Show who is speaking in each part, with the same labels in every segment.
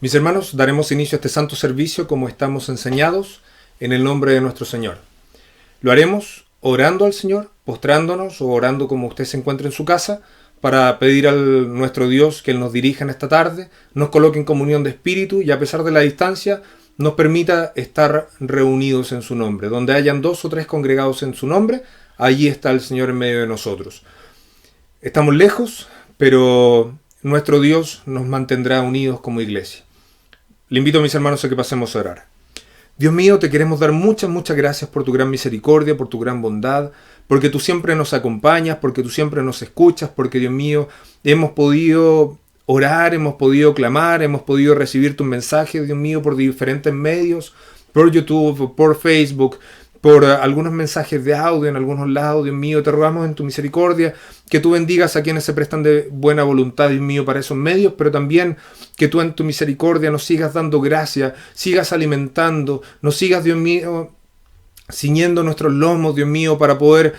Speaker 1: Mis hermanos, daremos inicio a este santo servicio como estamos enseñados en el nombre de nuestro Señor. Lo haremos orando al Señor, postrándonos o orando como usted se encuentre en su casa, para pedir a nuestro Dios que Él nos dirija en esta tarde, nos coloque en comunión de espíritu y a pesar de la distancia nos permita estar reunidos en su nombre. Donde hayan 2 o 3 congregados en su nombre, allí está el Señor en medio de nosotros. Estamos lejos, pero nuestro Dios nos mantendrá unidos como iglesia. Le invito a mis hermanos a que pasemos a orar. Dios mío, te queremos dar muchas gracias por tu gran misericordia, por tu gran bondad, porque tú siempre nos acompañas, porque tú siempre nos escuchas, porque Dios mío, hemos podido orar, hemos podido clamar, hemos podido recibir tus mensajes, Dios mío, por diferentes medios, por YouTube, por Facebook, por algunos mensajes de audio en algunos lados. Dios mío, te rogamos en tu misericordia que tú bendigas a quienes se prestan de buena voluntad, Dios mío, para esos medios, pero también que tú en tu misericordia nos sigas dando gracia, sigas alimentando, nos sigas, Dios mío, ciñendo nuestros lomos, Dios mío, para poder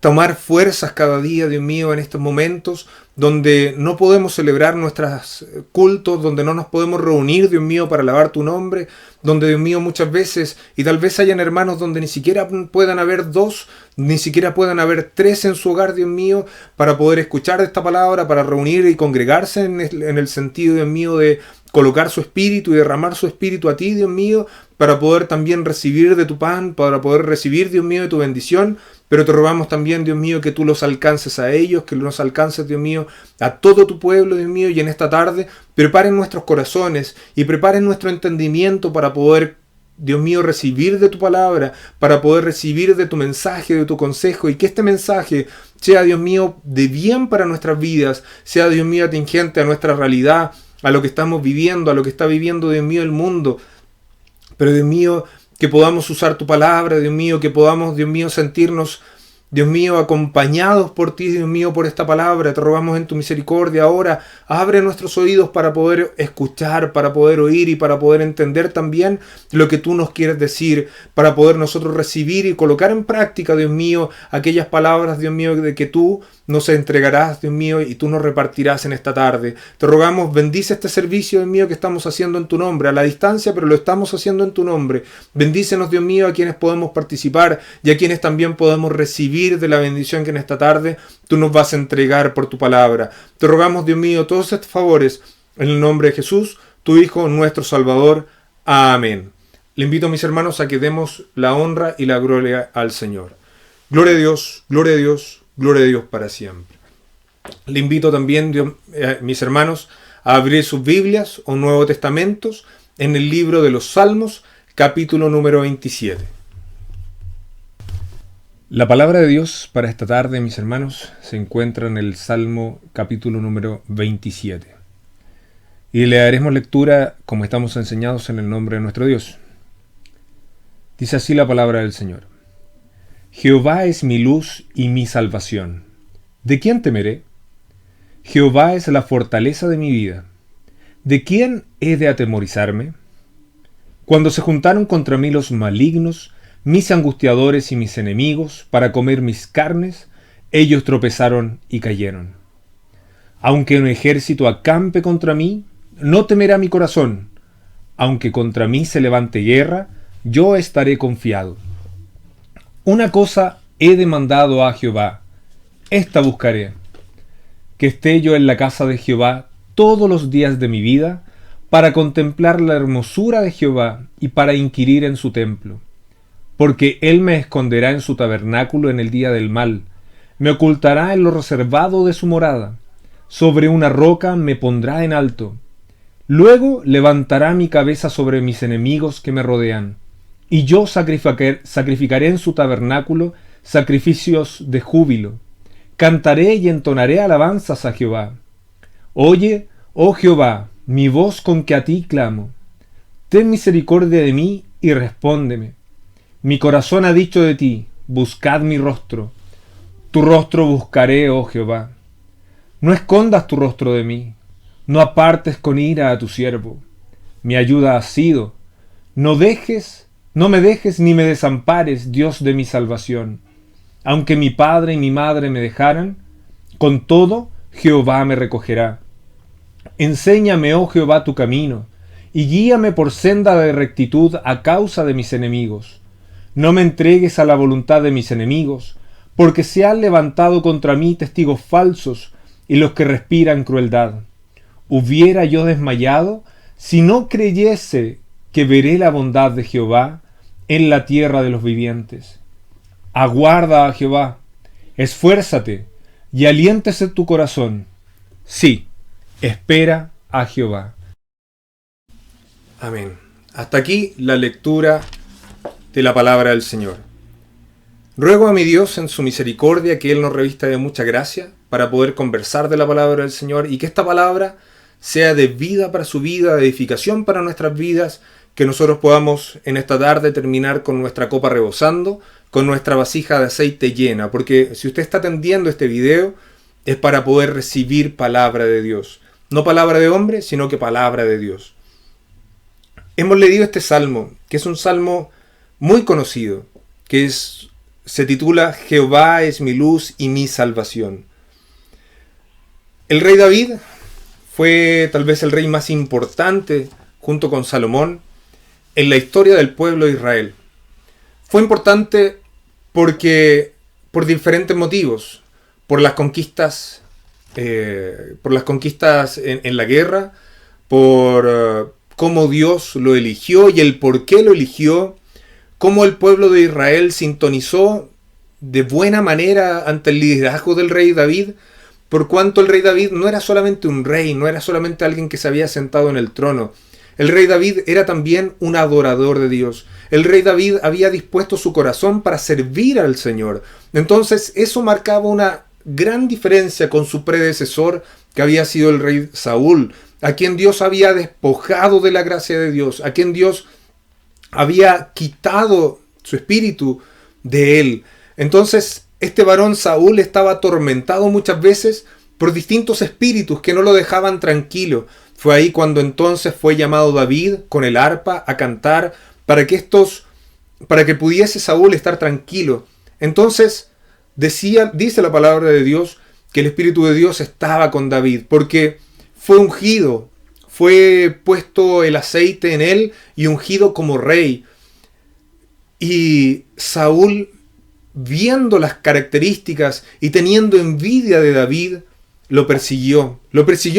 Speaker 1: tomar fuerzas cada día, Dios mío, en estos momentos donde no podemos celebrar nuestros cultos, donde no nos podemos reunir, Dios mío, para alabar tu nombre, donde, Dios mío, muchas veces, y tal vez hayan hermanos donde ni siquiera puedan haber 2, ni siquiera puedan haber 3 en su hogar, Dios mío, para poder escuchar esta palabra, para reunir y congregarse en el sentido, Dios mío, de colocar su espíritu y derramar su espíritu a ti, Dios mío, para poder también recibir de tu pan, para poder recibir, Dios mío, de tu bendición. Pero te rogamos también, Dios mío, que tú los alcances a ellos, que los alcances, Dios mío, a todo tu pueblo, Dios mío, y en esta tarde preparen nuestros corazones y preparen nuestro entendimiento para poder, Dios mío, recibir de tu palabra, para poder recibir de tu mensaje, de tu consejo, y que este mensaje sea, Dios mío, de bien para nuestras vidas, sea, Dios mío, atingente a nuestra realidad, a lo que estamos viviendo, a lo que está viviendo, Dios mío, el mundo. Pero, Dios mío, que podamos usar tu palabra, Dios mío, que podamos, Dios mío, sentirnos, Dios mío, acompañados por ti, Dios mío, por esta palabra. Te rogamos en tu misericordia ahora, abre nuestros oídos para poder escuchar, para poder oír y para poder entender también lo que tú nos quieres decir, para poder nosotros recibir y colocar en práctica, Dios mío, aquellas palabras, Dios mío, de que tú nos entregarás, Dios mío, y tú nos repartirás en esta tarde. Te rogamos, bendice este servicio, Dios mío, que estamos haciendo en tu nombre, a la distancia, pero lo estamos haciendo en tu nombre. Bendícenos, Dios mío, a quienes podemos participar y a quienes también podemos recibir de la bendición que en esta tarde tú nos vas a entregar por tu palabra. Te rogamos, Dios mío, todos estos favores en el nombre de Jesús, tu Hijo, nuestro Salvador. Amén. Le invito a mis hermanos a que demos la honra y la gloria al Señor. Gloria a Dios, gloria a Dios. Gloria a Dios para siempre. Le invito también, mis hermanos, a abrir sus Biblias o Nuevos Testamentos en el libro de los Salmos, capítulo número 27. La palabra de Dios para esta tarde, mis hermanos, se encuentra en el Salmo capítulo número 27. Y le daremos lectura como estamos enseñados en el nombre de nuestro Dios. Dice así la palabra del Señor. Jehová es mi luz y mi salvación. ¿De quién temeré? Jehová es la fortaleza de mi vida. ¿De quién he de atemorizarme? Cuando se juntaron contra mí los malignos, mis angustiadores y mis enemigos, para comer mis carnes, ellos tropezaron y cayeron. Aunque un ejército acampe contra mí, no temerá mi corazón. Aunque contra mí se levante guerra, yo estaré confiado. Una cosa he demandado a Jehová, esta buscaré, que esté yo en la casa de Jehová todos los días de mi vida, para contemplar la hermosura de Jehová y para inquirir en su templo. Porque él me esconderá en su tabernáculo en el día del mal, me ocultará en lo reservado de su morada, sobre una roca me pondrá en alto. Luego levantará mi cabeza sobre mis enemigos que me rodean, y yo sacrificaré en su tabernáculo sacrificios de júbilo. Cantaré y entonaré alabanzas a Jehová. Oye, oh Jehová, mi voz con que a ti clamo. Ten misericordia de mí y respóndeme. Mi corazón ha dicho de ti, buscad mi rostro. Tu rostro buscaré, oh Jehová. No escondas tu rostro de mí, no apartes con ira a tu siervo. Mi ayuda has sido. No me dejes ni me desampares, Dios de mi salvación. Aunque mi padre y mi madre me dejaran, con todo Jehová me recogerá.
Speaker 2: Enséñame, oh Jehová, tu camino, y guíame por senda de rectitud a causa de mis enemigos. No me entregues a la voluntad de mis enemigos, porque se han levantado contra mí testigos falsos y los que respiran crueldad. ¿Hubiera yo desmayado si no creyese que veré la bondad de Jehová en la tierra de los vivientes? Aguarda a Jehová, esfuérzate y aliéntese tu corazón. Sí, espera a Jehová.
Speaker 1: Amén. Hasta aquí la lectura de la palabra del Señor. Ruego a mi Dios en su misericordia que Él nos revista de mucha gracia para poder conversar de la palabra del Señor y que esta palabra sea de vida para su vida, de edificación para nuestras vidas, que nosotros podamos en esta tarde terminar con nuestra copa rebosando, con nuestra vasija de aceite llena, porque si usted está atendiendo este video es para poder recibir palabra de Dios. No palabra de hombre, sino que palabra de Dios. Hemos leído este salmo, que es un salmo muy conocido, se titula Jehová es mi luz y mi salvación. El rey David fue tal vez el rey más importante, junto con Salomón, en la historia del pueblo de Israel. Fue importante por diferentes motivos, por las conquistas en la guerra, por cómo Dios lo eligió y el por qué lo eligió, cómo el pueblo de Israel sintonizó de buena manera ante el liderazgo del rey David, por cuanto el rey David no era solamente un rey, no era solamente alguien que se había sentado en el trono. El rey David era también un adorador de Dios. El rey David había dispuesto su corazón para servir al Señor. Entonces eso marcaba una gran diferencia con su predecesor, que había sido el rey Saúl, a quien Dios había despojado de la gracia de Dios, a quien Dios había quitado su espíritu de él. Entonces este varón Saúl estaba atormentado muchas veces por distintos espíritus que no lo dejaban tranquilo. Fue ahí cuando entonces fue llamado David con el arpa a cantar para que pudiese Saúl estar tranquilo. Entonces dice la palabra de Dios que el Espíritu de Dios estaba con David, porque fue ungido, fue puesto el aceite en él y ungido como rey. Y Saúl, viendo las características y teniendo envidia de David, lo persiguió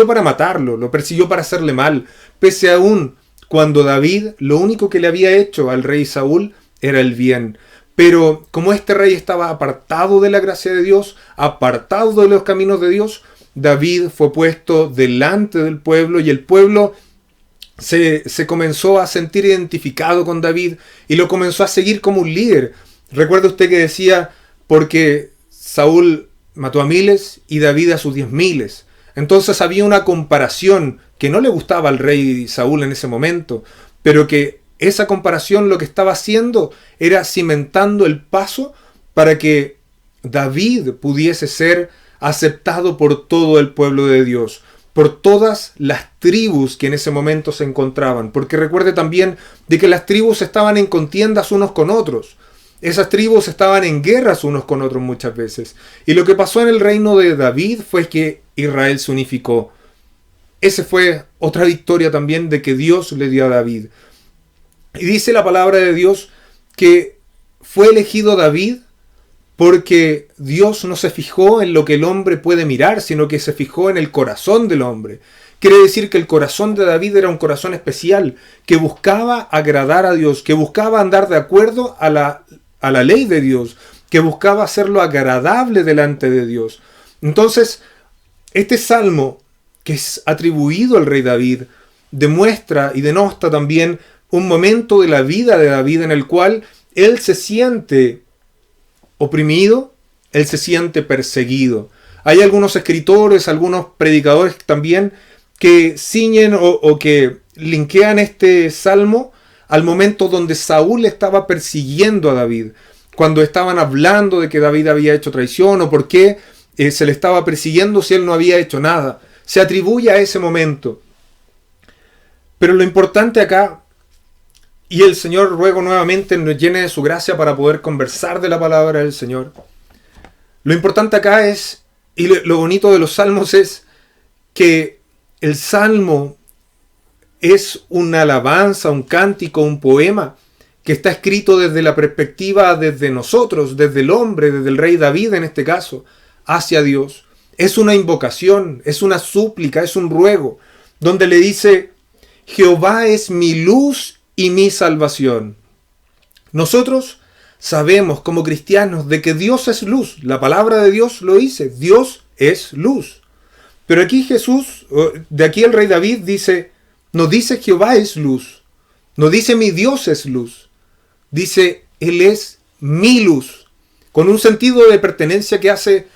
Speaker 1: para matarlo, lo persiguió para hacerle mal, pese aún cuando David lo único que le había hecho al rey Saúl era el bien. Pero como este rey estaba apartado de la gracia de Dios, apartado de los caminos de Dios, David fue puesto delante del pueblo y el pueblo se comenzó a sentir identificado con David y lo comenzó a seguir como un líder. Recuerda usted que decía, porque Saúl mató a miles y David a sus 10.000. Entonces había una comparación que no le gustaba al rey Saúl en ese momento, pero que esa comparación lo que estaba haciendo era cimentando el paso para que David pudiese ser aceptado por todo el pueblo de Dios, por todas las tribus que en ese momento se encontraban. Porque recuerde también de que las tribus estaban en contiendas unos con otros. Esas tribus estaban en guerras unos con otros muchas veces. Y lo que pasó en el reino de David fue que Israel se unificó. Esa fue otra victoria también de que Dios le dio a David. Y dice la palabra de Dios que fue elegido David porque Dios no se fijó en lo que el hombre puede mirar, sino que se fijó en el corazón del hombre. Quiere decir que el corazón de David era un corazón especial, que buscaba agradar a Dios, que buscaba andar de acuerdo a la ley de Dios, que buscaba hacerlo agradable delante de Dios. Entonces, este salmo que es atribuido al rey David demuestra y denota también un momento de la vida de David en el cual él se siente oprimido, él se siente perseguido. Hay algunos escritores, algunos predicadores también que ciñen o que linkean este salmo al momento donde Saúl estaba persiguiendo a David, cuando estaban hablando de que David había hecho traición o por qué se le estaba persiguiendo si él no había hecho nada. Se atribuye a ese momento. Pero lo importante acá, y el Señor ruego nuevamente nos llene de su gracia para poder conversar de la palabra del Señor. Lo importante acá es, y lo bonito de los salmos es, que el salmo es una alabanza, un cántico, un poema que está escrito desde la perspectiva, desde nosotros, desde el hombre, desde el rey David en este caso, hacia Dios. Es una invocación, es una súplica, es un ruego, donde le dice: Jehová es mi luz y mi salvación. Nosotros sabemos como cristianos de que Dios es luz. La palabra de Dios lo dice, Dios es luz. Pero aquí Jesús, de aquí el rey David dice, no dice Jehová es luz, no dice mi Dios es luz, dice Él es mi luz, con un sentido de pertenencia que hace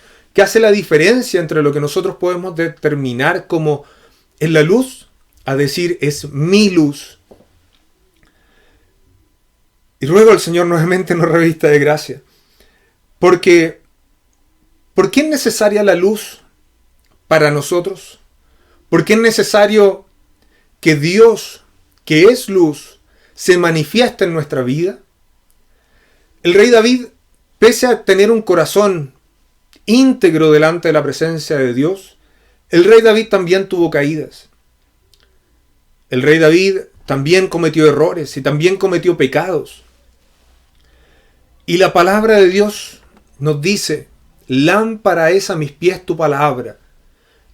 Speaker 1: la diferencia entre lo que nosotros podemos determinar como es la luz, a decir es mi luz. Y ruego al Señor nuevamente nos revista de gracia, porque ¿por qué es necesaria la luz para nosotros? ¿Por qué es necesario que Dios, que es luz, se manifieste en nuestra vida? El rey David, pese a tener un corazón íntegro delante de la presencia de Dios, el rey David también tuvo caídas. El rey David también cometió errores y también cometió pecados. Y la palabra de Dios nos dice: lámpara es a mis pies tu palabra.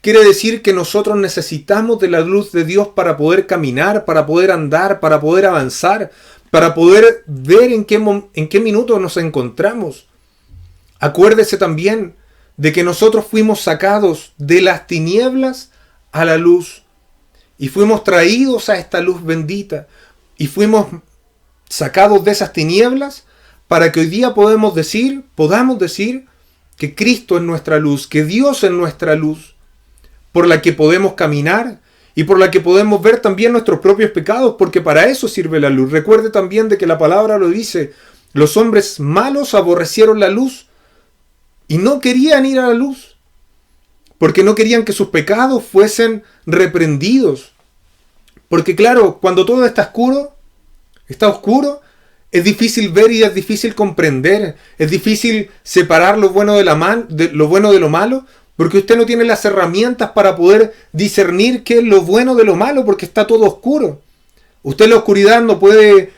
Speaker 1: Quiere decir que nosotros necesitamos de la luz de Dios para poder caminar, para poder andar, para poder avanzar, para poder ver en qué minuto nos encontramos. Acuérdese también de que nosotros fuimos sacados de las tinieblas a la luz y fuimos traídos a esta luz bendita y fuimos sacados de esas tinieblas para que hoy día podamos decir que Cristo es nuestra luz, que Dios es nuestra luz, por la que podemos caminar y por la que podemos ver también nuestros propios pecados, porque para eso sirve la luz. Recuerde también de que la palabra lo dice: los hombres malos aborrecieron la luz y no querían ir a la luz, porque no querían que sus pecados fuesen reprendidos. Porque claro, cuando todo está oscuro, es difícil ver y es difícil comprender, es difícil separar lo bueno de lo malo, porque usted no tiene las herramientas para poder discernir qué es lo bueno de lo malo, porque está todo oscuro. Usted en la oscuridad no puede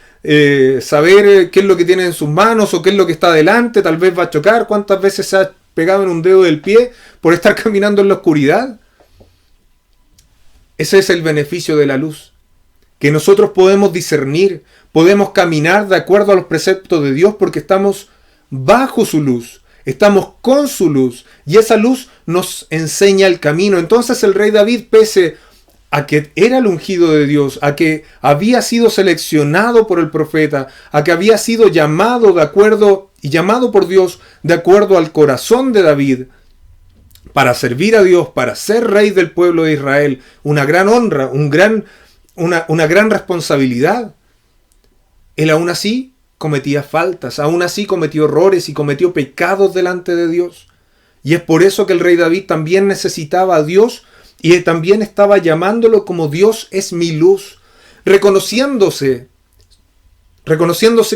Speaker 1: saber qué es lo que tiene en sus manos o qué es lo que está adelante, tal vez va a chocar. ¿Cuántas veces se ha pegado en un dedo del pie por estar caminando en la oscuridad? Ese es el beneficio de la luz, que nosotros podemos discernir, podemos caminar de acuerdo a los preceptos de Dios porque estamos bajo su luz, estamos con su luz y esa luz nos enseña el camino. Entonces el rey David, pese a que era el ungido de Dios, a que había sido seleccionado por el profeta, a que había sido llamado por Dios de acuerdo al corazón de David, para servir a Dios, para ser rey del pueblo de Israel, una gran honra, una gran responsabilidad, él aún así cometía faltas, aún así cometió errores y cometió pecados delante de Dios. Y es por eso que el rey David también necesitaba a Dios y también estaba llamándolo como Dios es mi luz, reconociéndose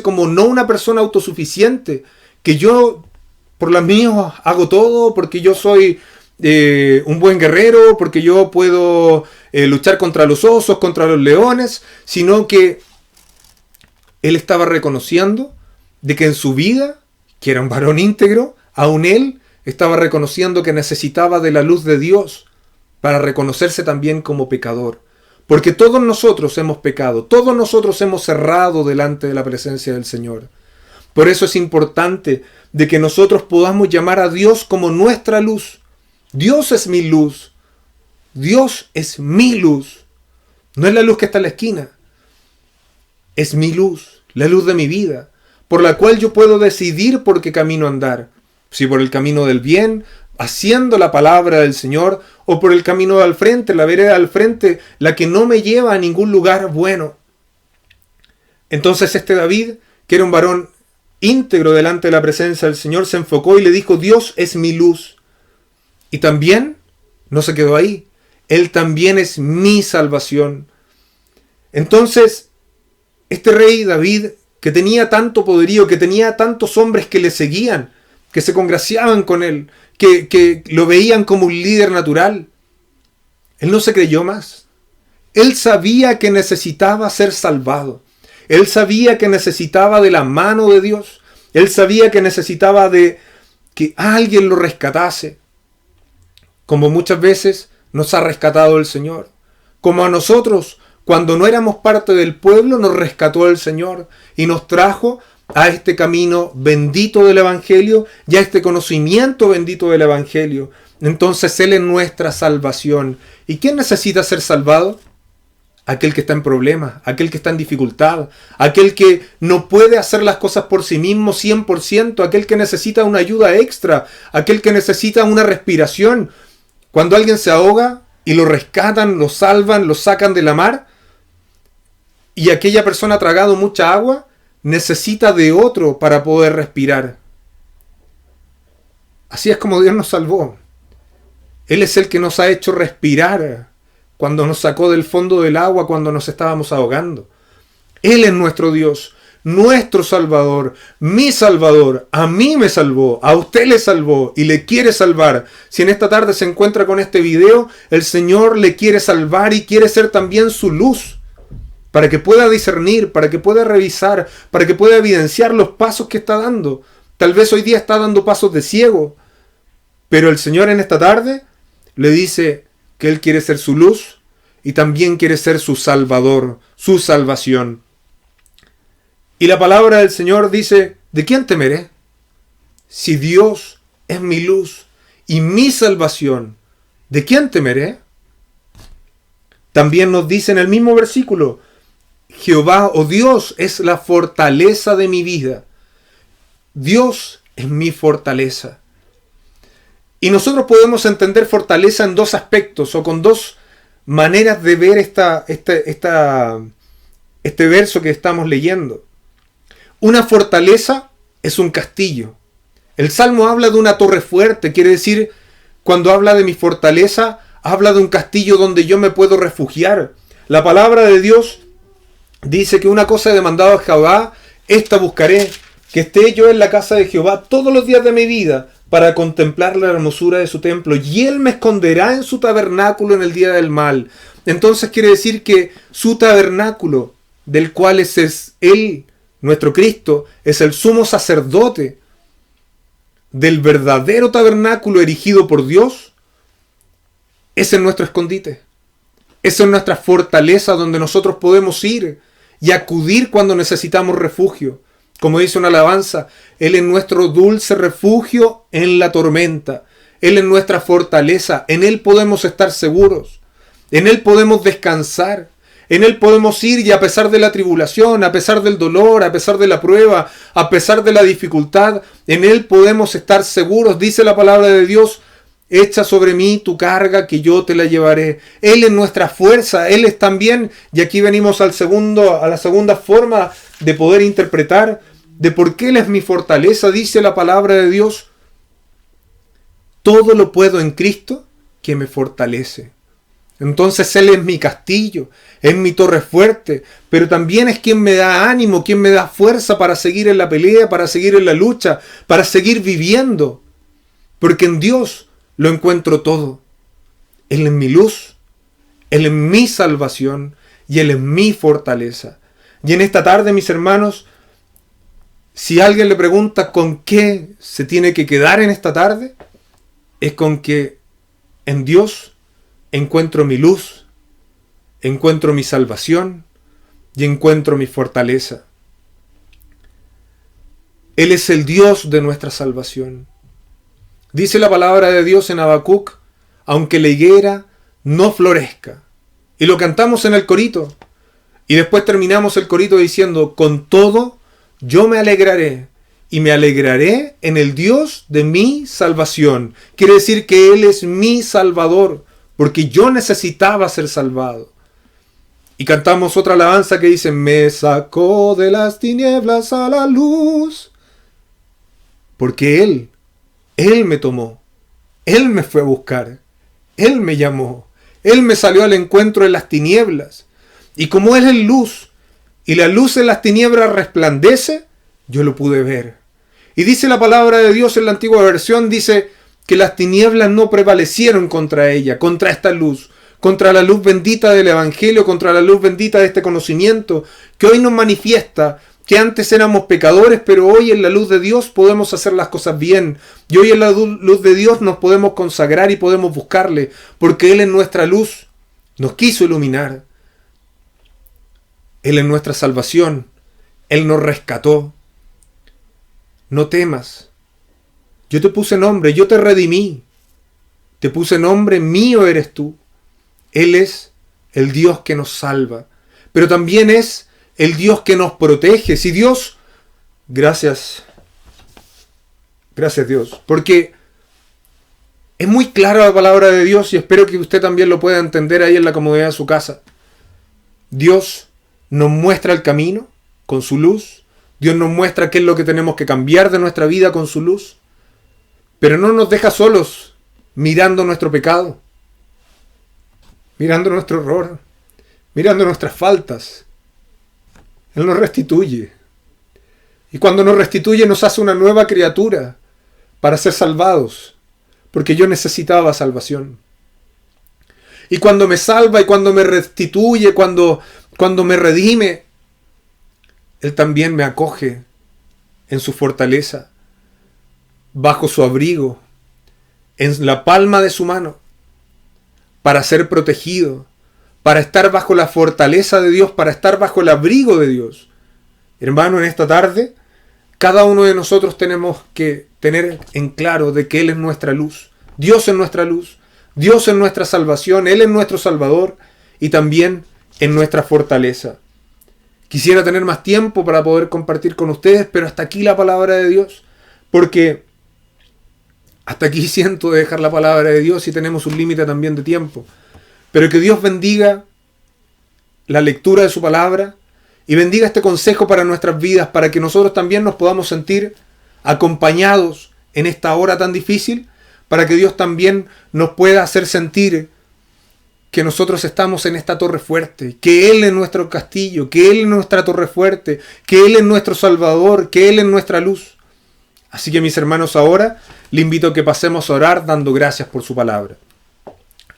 Speaker 1: como no una persona autosuficiente, que yo por las mías hago todo, porque yo soy un buen guerrero, porque yo puedo luchar contra los osos, contra los leones, sino que él estaba reconociendo de que en su vida, que era un varón íntegro, aún él estaba reconociendo que necesitaba de la luz de Dios para reconocerse también como pecador. Porque todos nosotros hemos pecado, todos nosotros hemos errado delante de la presencia del Señor. Por eso es importante de que nosotros podamos llamar a Dios como nuestra luz. Dios es mi luz. Dios es mi luz. No es la luz que está en la esquina. Es mi luz, la luz de mi vida, por la cual yo puedo decidir por qué camino andar. Si por el camino del bien, haciendo la palabra del Señor, o por el camino al frente, la vereda al frente, la que no me lleva a ningún lugar bueno. Entonces este David, que era un varón íntegro delante de la presencia del Señor, se enfocó y le dijo: Dios es mi luz. Y también no se quedó ahí. Él también es mi salvación. Entonces, este rey David, que tenía tanto poderío, que tenía tantos hombres que le seguían, que se congraciaban con él, que lo veían como un líder natural, Él no se creyó más. Él sabía que necesitaba ser salvado. Él sabía que necesitaba de la mano de Dios. Él sabía que necesitaba de que alguien lo rescatase. Como muchas veces nos ha rescatado el Señor. Como a nosotros, cuando no éramos parte del pueblo, nos rescató el Señor y nos trajo a este camino bendito del Evangelio y a este conocimiento bendito del Evangelio. Entonces Él es nuestra salvación. ¿Y quién necesita ser salvado? Aquel que está en problemas, aquel que está en dificultad, aquel que no puede hacer las cosas por sí mismo 100%, aquel que necesita una ayuda extra, aquel que necesita una respiración. Cuando alguien se ahoga y lo rescatan, lo salvan, lo sacan de la mar, y aquella persona ha tragado mucha agua, necesita de otro para poder respirar. Así es como Dios nos salvó. Él es el que nos ha hecho respirar cuando nos sacó del fondo del agua, cuando nos estábamos ahogando. Él es nuestro Dios, nuestro Salvador, mi Salvador. A mí me salvó, a usted le salvó y le quiere salvar. Si en esta tarde se encuentra con este video, el Señor le quiere salvar y quiere ser también su luz, para que pueda discernir, para que pueda revisar, para que pueda evidenciar los pasos que está dando. Tal vez hoy día está dando pasos de ciego, pero el Señor en esta tarde le dice que Él quiere ser su luz y también quiere ser su Salvador, su salvación. Y la palabra del Señor dice, ¿de quién temeré? Si Dios es mi luz y mi salvación, ¿de quién temeré? También nos dice en el mismo versículo, Jehová o Dios es la fortaleza de mi vida. Dios es mi fortaleza. Y nosotros podemos entender fortaleza en dos aspectos o con dos maneras de ver este verso que estamos leyendo. Una fortaleza es un castillo. El Salmo habla de una torre fuerte, quiere decir, cuando habla de mi fortaleza, habla de un castillo donde yo me puedo refugiar. La palabra de Dios dice que una cosa he demandado a Jehová, esta buscaré, que esté yo en la casa de Jehová todos los días de mi vida, para contemplar la hermosura de su templo, y Él me esconderá en su tabernáculo en el día del mal. Entonces quiere decir que su tabernáculo, del cual es Él, nuestro Cristo, es el sumo sacerdote del verdadero tabernáculo erigido por Dios, es en nuestro escondite. Es en nuestra fortaleza donde nosotros podemos ir y acudir cuando necesitamos refugio. Como dice una alabanza, Él es nuestro dulce refugio en la tormenta. Él es nuestra fortaleza. En Él podemos estar seguros. En Él podemos descansar. En Él podemos ir y a pesar de la tribulación, a pesar del dolor, a pesar de la prueba, a pesar de la dificultad, en Él podemos estar seguros. Dice la palabra de Dios, echa sobre mí tu carga que yo te la llevaré. Él es nuestra fuerza. Él es también, y aquí venimos a la segunda forma de poder interpretar de por qué Él es mi fortaleza. Dice la palabra de Dios, todo lo puedo en Cristo que me fortalece. Entonces Él es mi castillo, es mi torre fuerte, pero también es quien me da ánimo, quien me da fuerza para seguir en la pelea, para seguir en la lucha, para seguir viviendo. Porque en Dios lo encuentro todo. Él es mi luz, Él es mi salvación y Él es mi fortaleza. Y en esta tarde, mis hermanos, si alguien le pregunta con qué se tiene que quedar en esta tarde, es con que en Dios encuentro mi luz, encuentro mi salvación y encuentro mi fortaleza. Él es el Dios de nuestra salvación. Dice la palabra de Dios en Habacuc, aunque la higuera no florezca. Y lo cantamos en el corito. Y después terminamos el corito diciendo, con todo yo me alegraré. Y me alegraré en el Dios de mi salvación. Quiere decir que Él es mi Salvador, porque yo necesitaba ser salvado. Y cantamos otra alabanza que dice, me sacó de las tinieblas a la luz. Porque Él me tomó, Él me fue a buscar, Él me llamó, Él me salió al encuentro en las tinieblas. Y como Él es luz, y la luz en las tinieblas resplandece, yo lo pude ver. Y dice la palabra de Dios en la antigua versión, dice que las tinieblas no prevalecieron contra ella, contra esta luz. contra la luz bendita del Evangelio, contra la luz bendita de este conocimiento, que hoy nos manifiesta que antes éramos pecadores, pero hoy en la luz de Dios podemos hacer las cosas bien. Y hoy en la luz de Dios nos podemos consagrar y podemos buscarle, porque Él es nuestra luz, nos quiso iluminar. Él es nuestra salvación, Él nos rescató. No temas, yo te puse nombre, yo te redimí, te puse nombre, mío eres tú. Él es el Dios que nos salva, pero también es el Dios que nos protege. Si Dios, gracias Dios, porque es muy clara la palabra de Dios y espero que usted también lo pueda entender ahí en la comodidad de su casa. Dios nos muestra el camino con su luz, Dios nos muestra qué es lo que tenemos que cambiar de nuestra vida con su luz, pero no nos deja solos mirando nuestro pecado, mirando nuestro error, mirando nuestras faltas. Él nos restituye. Y cuando nos restituye nos hace una nueva criatura para ser salvados. Porque yo necesitaba salvación. Y cuando me salva y cuando me restituye, cuando me redime, Él también me acoge en su fortaleza, bajo su abrigo, en la palma de su mano, para ser protegido, para estar bajo la fortaleza de Dios, para estar bajo el abrigo de Dios. Hermano, en esta tarde, cada uno de nosotros tenemos que tener en claro de que Él es nuestra luz. Dios es nuestra luz, Dios es nuestra salvación, Él es nuestro Salvador y también en nuestra fortaleza. Quisiera tener más tiempo para poder compartir con ustedes, pero hasta aquí la palabra de Dios, porque hasta aquí siento de dejar la palabra de Dios y tenemos un límite también de tiempo. Pero que Dios bendiga la lectura de su palabra y bendiga este consejo para nuestras vidas, para que nosotros también nos podamos sentir acompañados en esta hora tan difícil, para que Dios también nos pueda hacer sentir que nosotros estamos en esta torre fuerte, que Él es nuestro castillo, que Él es nuestra torre fuerte, que Él es nuestro Salvador, que Él es nuestra luz. Así que mis hermanos, ahora le invito a que pasemos a orar dando gracias por su palabra.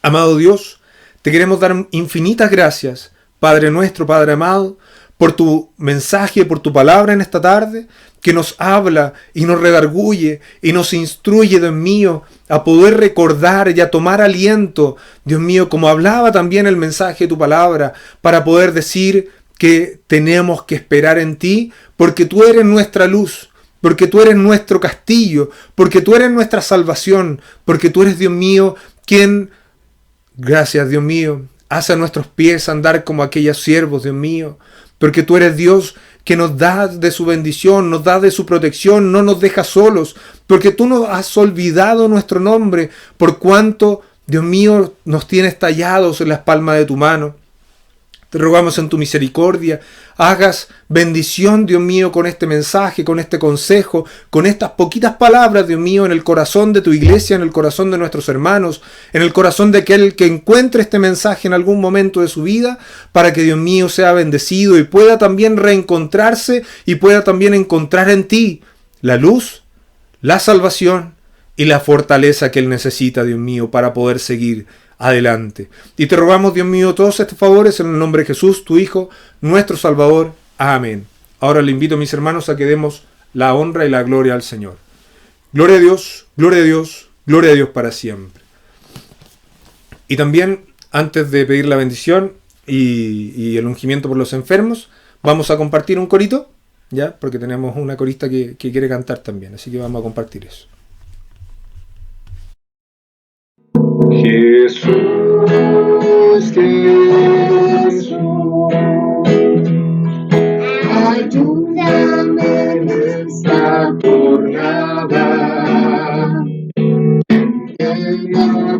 Speaker 1: Amado Dios, te queremos dar infinitas gracias, Padre nuestro, Padre amado, por tu mensaje, por tu palabra en esta tarde, que nos habla y nos redarguye y nos instruye, Dios mío, a poder recordar y a tomar aliento, Dios mío, como hablaba también el mensaje de tu palabra, para poder decir que tenemos que esperar en ti, porque tú eres nuestra luz, porque tú eres nuestro castillo, porque tú eres nuestra salvación, porque tú eres, Dios mío, quien... Gracias, Dios mío, hace a nuestros pies andar como aquellos siervos, Dios mío, porque tú eres Dios que nos da de su bendición, nos da de su protección, no nos deja solos, porque tú no has olvidado nuestro nombre, por cuanto, Dios mío, nos tienes tallados en las palmas de tu mano. Te rogamos en tu misericordia, hagas bendición, Dios mío, con este mensaje, con este consejo, con estas poquitas palabras, Dios mío, en el corazón de tu iglesia, en el corazón de nuestros hermanos, en el corazón de aquel que encuentre este mensaje en algún momento de su vida, para que, Dios mío, sea bendecido y pueda también reencontrarse y pueda también encontrar en ti la luz, la salvación y la fortaleza que él necesita, Dios mío, para poder seguir adelante. Y te rogamos, Dios mío, todos estos favores en el nombre de Jesús, tu Hijo, nuestro Salvador. Amén. Ahora le invito, mis hermanos, a que demos la honra y la gloria al Señor. Gloria a Dios, gloria a Dios, gloria a Dios para siempre. Y también, antes de pedir la bendición y el ungimiento por los enfermos, vamos a compartir un corito, ¿ya? Porque tenemos una corista que quiere cantar también, así que vamos a compartir eso.
Speaker 3: Jesús, Jesús, ayúdame en esta jornada.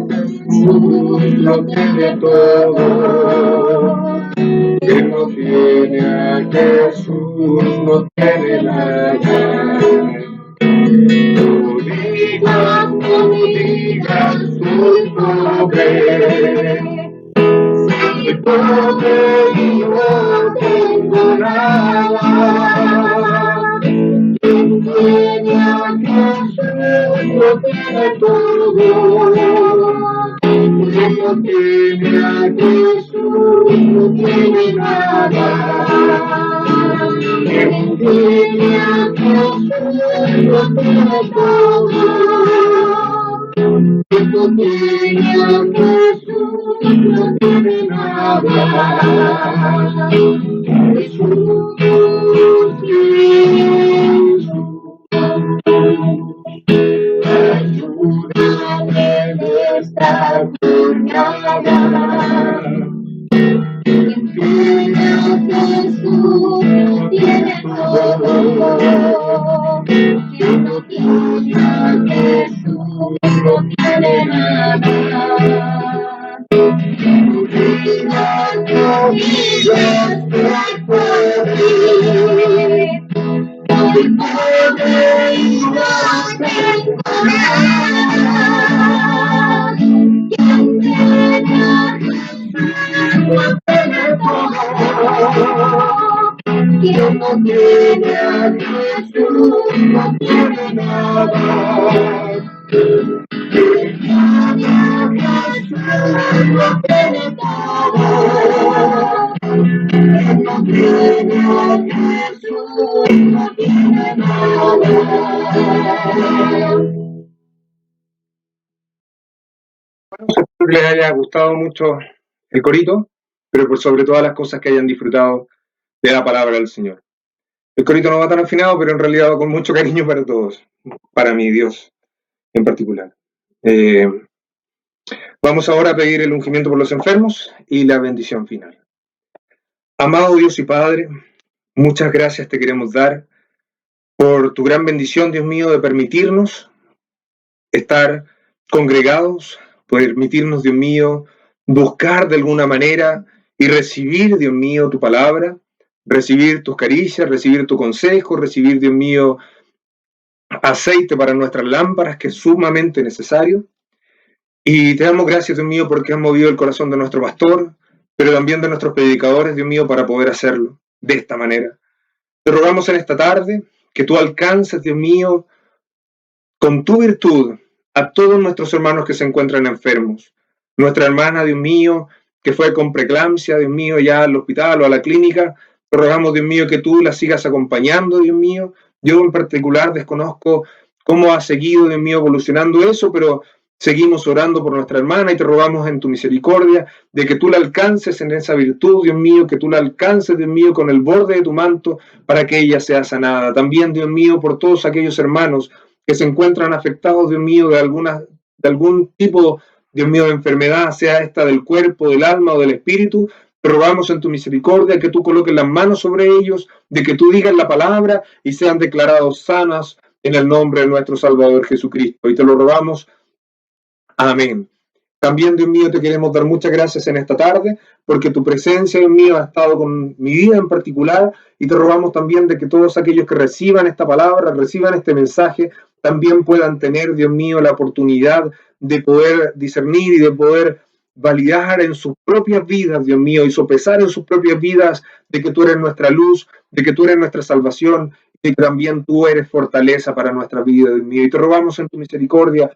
Speaker 3: Jesús lo tiene todo, quien no tiene a Jesús no tiene nada. No digas soy pobre, soy pobre y no tengo nada. Quien tiene a Jesús lo tiene todo. Quien no tiene a Jesús no tiene nada. Quien no tiene a Jesús no tiene todo. Quien no tiene a Jesús no tiene nada. Jesús, Jesús. Ayúdame en esta jornada. Quien tiene a Jesús no tiene todo. Quien no tiene a Jesús no tiene nada. Tu vida, tu vida se puede. Hoy podemos encontrar. Quien tiene a Jesús no tiene todo. Quien no tiene a Jesús no tiene nada. Quien tiene a Jesús no tiene todo. Quien no tiene a Jesús no tiene nada.
Speaker 1: Espero que les haya gustado mucho el corito, pero por sobre todas las cosas que hayan disfrutado de la palabra del Señor. El corito no va tan afinado, pero en realidad va con mucho cariño para todos, para mi Dios en particular. Vamos ahora a pedir el ungimiento por los enfermos y la bendición final. Amado Dios y Padre, muchas gracias te queremos dar por tu gran bendición, Dios mío, de permitirnos estar congregados, permitirnos, Dios mío, buscar de alguna manera y recibir, Dios mío, tu palabra, recibir tus caricias, recibir tu consejo, recibir, Dios mío, aceite para nuestras lámparas, que es sumamente necesario. Y te damos gracias, Dios mío, porque has movido el corazón de nuestro pastor, pero también de nuestros predicadores, Dios mío, para poder hacerlo de esta manera. Te rogamos en esta tarde que tú alcances, Dios mío, con tu virtud a todos nuestros hermanos que se encuentran enfermos. Nuestra hermana, Dios mío, que fue con preeclampsia, Dios mío, ya al hospital o a la clínica, te rogamos, Dios mío, que tú la sigas acompañando, Dios mío. Yo en particular desconozco cómo ha seguido, Dios mío, evolucionando eso, pero seguimos orando por nuestra hermana y te rogamos en tu misericordia de que tú la alcances en esa virtud, Dios mío, que tú la alcances, Dios mío, con el borde de tu manto para que ella sea sanada. También, Dios mío, por todos aquellos hermanos que se encuentran afectados, Dios mío, de algún tipo, Dios mío, de enfermedad, sea esta del cuerpo, del alma o del espíritu. Te rogamos en tu misericordia que tú coloques las manos sobre ellos, de que tú digas la palabra y sean declarados sanos en el nombre de nuestro Salvador Jesucristo. Y te lo rogamos. Amén. También, Dios mío, te queremos dar muchas gracias en esta tarde, porque tu presencia, Dios mío, ha estado con mi vida en particular, y te rogamos también de que todos aquellos que reciban esta palabra, reciban este mensaje, también puedan tener, Dios mío, la oportunidad de poder discernir y de poder validar en sus propias vidas, Dios mío, y sopesar en sus propias vidas de que tú eres nuestra luz, de que tú eres nuestra salvación, y que también tú eres fortaleza para nuestra vida, Dios mío. Y te rogamos en tu misericordia,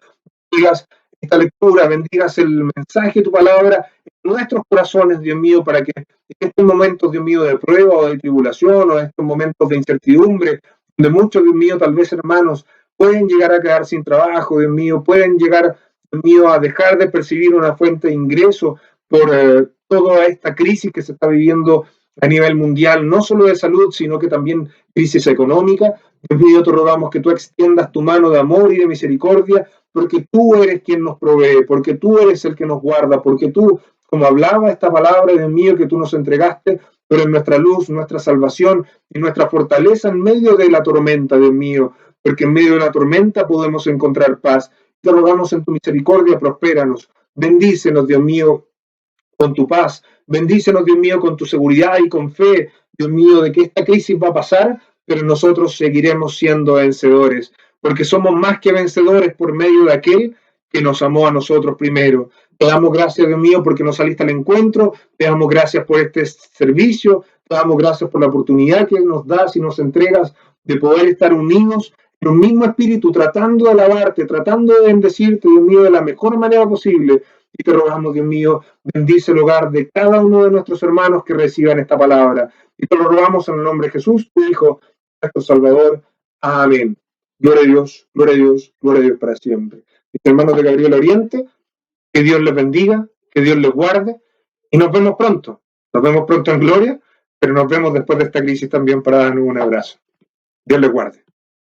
Speaker 1: digas esta lectura, bendigas el mensaje de tu palabra en nuestros corazones, Dios mío, para que en estos momentos, Dios mío, de prueba o de tribulación o en estos momentos de incertidumbre, donde muchos, Dios mío, tal vez hermanos, pueden llegar a quedar sin trabajo, Dios mío, pueden llegar, Dios mío, a dejar de percibir una fuente de ingreso por toda esta crisis que se está viviendo a nivel mundial, no solo de salud, sino que también crisis económica. Dios mío, te rogamos que tú extiendas tu mano de amor y de misericordia, porque tú eres quien nos provee, porque tú eres el que nos guarda, porque tú, como hablaba esta palabra, Dios mío, que tú nos entregaste, pero en nuestra luz, nuestra salvación y nuestra fortaleza en medio de la tormenta, Dios mío, porque en medio de la tormenta podemos encontrar paz. Te rogamos en tu misericordia, prospéranos, bendícenos, Dios mío, con tu paz, bendícenos, Dios mío, con tu seguridad y con fe, Dios mío, de que esta crisis va a pasar, pero nosotros seguiremos siendo vencedores, porque somos más que vencedores por medio de aquel que nos amó a nosotros primero. Te damos gracias, Dios mío, porque nos saliste al encuentro, te damos gracias por este servicio, te damos gracias por la oportunidad que nos das y nos entregas de poder estar unidos en un mismo espíritu, tratando de alabarte, tratando de bendecirte, Dios mío, de la mejor manera posible. Y te rogamos, Dios mío, bendice el hogar de cada uno de nuestros hermanos que reciban esta palabra. Y te lo rogamos en el nombre de Jesús, tu Hijo, nuestro Salvador. Amén. Gloria a Dios, gloria a Dios, gloria a Dios para siempre. Mis hermanos de Gabriel Oriente, que Dios les bendiga, que Dios les guarde. Y nos vemos pronto. Nos vemos pronto en gloria, pero nos vemos después de esta crisis también para darnos un abrazo. Dios les guarde.